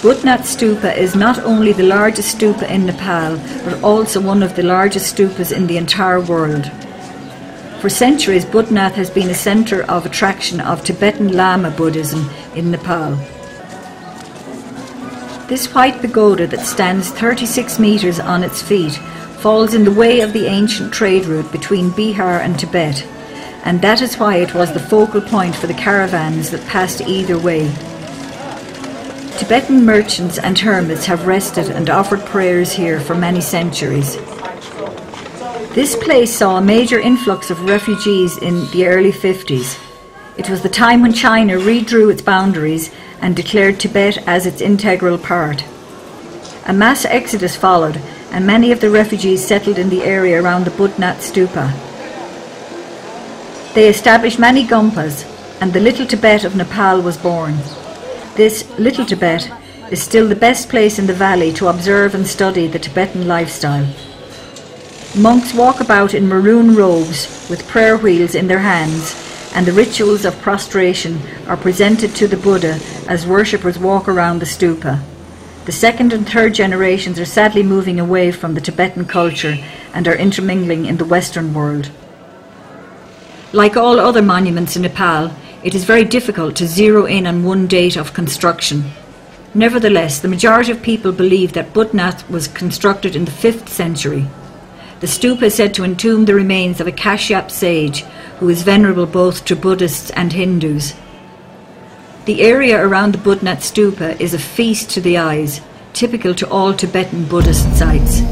Bouddhnath stupa is not only the largest stupa in Nepal, but also one of the largest stupas in the entire world. For centuries, Bouddhnath has been a centre of attraction of Tibetan Lama Buddhism in Nepal. This white pagoda that stands 36 metres on its feet falls in the way of the ancient trade route between Bihar and Tibet, and that is why it was the focal point for the caravans that passed either way. Tibetan merchants and hermits have rested and offered prayers here for many centuries. This place saw a major influx of refugees in the early 50s. It was the time when China redrew its boundaries and declared Tibet as its integral part. A mass exodus followed, and many of the refugees settled in the area around the Bouddhnath stupa. They established many gompas, and the Little Tibet of Nepal was born. This Little Tibet is still the best place in the valley to observe and study the Tibetan lifestyle. Monks walk about in maroon robes with prayer wheels in their hands, and the rituals of prostration are presented to the Buddha as worshippers walk around the stupa. The second and third generations are sadly moving away from the Tibetan culture and are intermingling in the Western world. Like all other monuments in Nepal, it is very difficult to zero in on one date of construction. Nevertheless, the majority of people believe that Bouddhnath was constructed in the 5th century. The stupa is said to entomb the remains of a Kashyap sage who is venerable both to Buddhists and Hindus. The area around the Bouddhnath stupa is a feast to the eyes, typical to all Tibetan Buddhist sites.